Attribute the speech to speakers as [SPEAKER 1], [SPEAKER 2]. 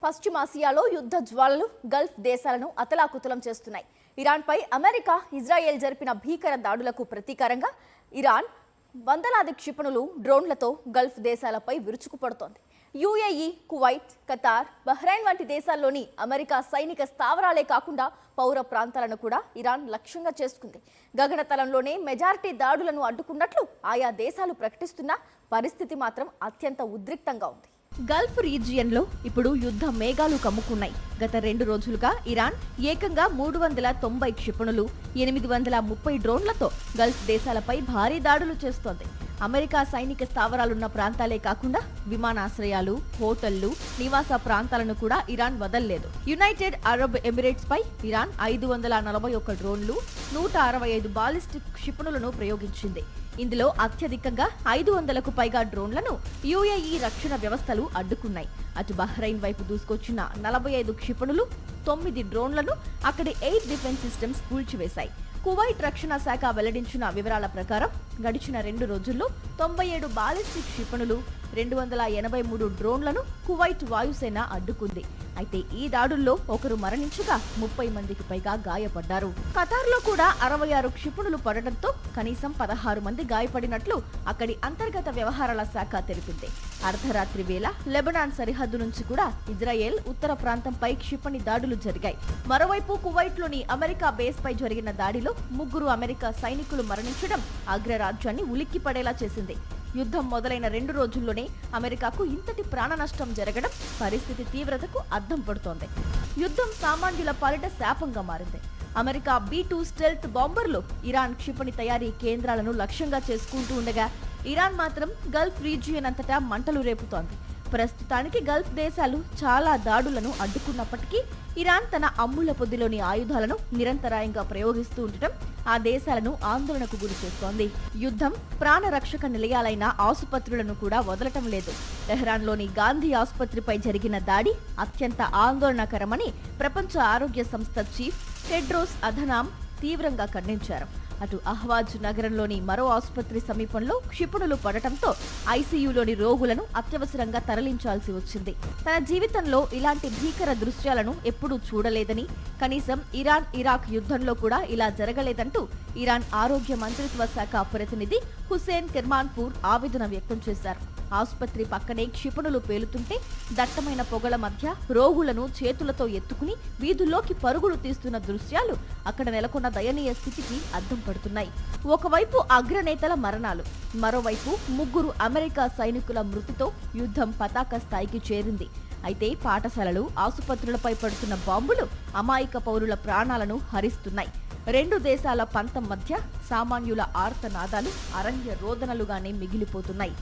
[SPEAKER 1] పశ్చిమాసియాలో యుద్ధ జ్వాలలు గల్ఫ్ దేశాలను అతలాకుతలం చేస్తున్నాయి. ఇరాన్పై అమెరికా, ఇజ్రాయెల్ జరిపిన భీకర దాడులకు ప్రతీకారంగా ఇరాన్ వందలాది క్షిపణులు, డ్రోన్లతో గల్ఫ్ దేశాలపై విరుచుకుపడుతోంది. యుఏఈ, కువైట్, ఖతార్, బహ్రెయిన్ వంటి దేశాల్లోని అమెరికా సైనిక స్థావరాలే కాకుండా పౌర ప్రాంతాలను కూడా ఇరాన్ లక్ష్యంగా చేసుకుంది. గగనతలంలోనే మెజారిటీ దాడులను అడ్డుకున్నట్లు ఆయా దేశాలు ప్రకటిస్తున్నా పరిస్థితి మాత్రం అత్యంత ఉద్రిక్తంగా ఉంది. గల్ఫ్ రీజియన్లో ఇప్పుడు యుద్ధ మేఘాలు కమ్ముకున్నాయి. గత 2 రోజులుగా ఇరాన్ ఏకంగా 390 క్షిపణులు, 830 డ్రోన్లతో గల్ఫ్ దేశాలపై భారీ దాడులు చేస్తోంది. అమెరికా సైనిక స్థావరాలున్న ప్రాంతాలే కాకుండా విమానాశ్రయాలు, హోటళ్లు, నివాస ప్రాంతాలను కూడా ఇరాన్ వదల్లేదు. యునైటెడ్ అరబ్ ఎమిరేట్స్ పై ఇరాన్ 541 డ్రోన్లు, 165 బాలిస్టిక్ క్షిపణులను ప్రయోగించింది. ఇందులో అత్యధికంగా 500కు పైగా డ్రోన్లను యుఏఈ రక్షణ వ్యవస్థలు అడ్డుకున్నాయి. అటు బహ్రెయిన్ వైపు దూసుకొచ్చిన 45 క్షిపణులు, 9 డ్రోన్లను అక్కడి ఎయిర్ డిఫెన్స్ సిస్టమ్స్ కూల్చివేశాయి. కువైట్ రక్షణ శాఖ వెల్లడించిన వివరాల ప్రకారం గడిచిన 2 రోజుల్లో 97 బాలిస్టిక్ క్షిపణులు, 283 డ్రోన్లను కువైట్ వాయుసేన అడ్డుకుంది. అయితే ఈ దాడుల్లో ఒకరు మరణించగా 30 మందికి పైగా గాయపడ్డారు. ఖతార్లో కూడా 66 క్షిపణులు పడడంతో కనీసం 16 మంది గాయపడినట్లు అక్కడి అంతర్గత వ్యవహారాల శాఖ తెలిపింది. అర్ధరాత్రి వేళ లెబనాన్ సరిహద్దు నుంచి కూడా ఇజ్రాయెల్ ఉత్తర ప్రాంతంపై క్షిపణి దాడులు జరిగాయి. మరోవైపు కువైట్లోని అమెరికా బేస్ పై జరిగిన దాడిలో 3 అమెరికా సైనికులు మరణించడం అగ్రరాజ్యాన్ని ఉలిక్కిపడేలా చేసింది. యుద్ధం మొదలైన 2 రోజుల్లోనే అమెరికాకు ఇంతటి ప్రాణ నష్టం జరగడం పరిస్థితి తీవ్రతకు అద్దం పడుతోంది. యుద్ధం సామాన్యుల పాలిట శాపంగా మారింది. అమెరికా B-2 స్టెల్త్ బాంబర్లు ఇరాన్ క్షిపణి తయారీ కేంద్రాలను లక్ష్యంగా చేసుకుంటూ ఉండగా ఇరాన్ మాత్రం గల్ఫ్ రీజియన్ అంతటా మంటలు రేపుతోంది. ప్రస్తుతానికి గల్ఫ్ దేశాలు చాలా దాడులను అడ్డుకున్నప్పటికీ ఇరాన్ తన అమ్ముల పొద్దులోని ఆయుధాలను నిరంతరాయంగా ప్రయోగిస్తూ ఉండటం ఆ దేశాలను ఆందోళనకు గురి చేస్తోంది. యుద్ధం ప్రాణరక్షక నిలయాలైన ఆసుపత్రులను కూడా వదలటం లేదు. టెహ్రాన్లోని గాంధీ ఆసుపత్రిపై జరిగిన దాడి అత్యంత ఆందోళనకరమని ప్రపంచ ఆరోగ్య సంస్థ చీఫ్ టెడ్రోస్ అధనామ్ తీవ్రంగా ఖండించారు. అటు అహ్వాజ్ నగరంలోని మరో ఆసుపత్రి సమీపంలో క్షిపణులు పడటంతో ఐసీయూలోని రోగులను అత్యవసరంగా తరలించాల్సి వచ్చింది. తన జీవితంలో ఇలాంటి భీకర దృశ్యాలను ఎప్పుడూ చూడలేదని, కనీసం ఇరాన్ ఇరాక్ యుద్ధంలో కూడా ఇలా జరగలేదంటూ ఇరాన్ ఆరోగ్య మంత్రిత్వ శాఖ ప్రతినిధి హుసేన్ కిర్మాన్పూర్ ఆవేదన వ్యక్తం చేశారు. ఆసుపత్రి పక్కనే క్షిపణులు పేలుతుంటే దట్టమైన పొగల మధ్య రోగులను చేతులతో ఎత్తుకుని వీధుల్లోకి పరుగులు తీస్తున్న దృశ్యాలు అక్కడ నెలకొన్న దయనీయ స్థితికి అద్దం పడుతున్నాయి. ఒకవైపు అగ్రనేతల మరణాలు, మరోవైపు 3 అమెరికా సైనికుల మృతితో యుద్ధం పతాక స్థాయికి చేరింది. అయితే పాఠశాలలు, ఆసుపత్రులపై పడుతున్న బాంబులు అమాయక పౌరుల ప్రాణాలను హరిస్తున్నాయి. 2 దేశాల పంతం మధ్య సామాన్యుల ఆర్తనాదాలు అరణ్య రోదనలుగానే మిగిలిపోతున్నాయి.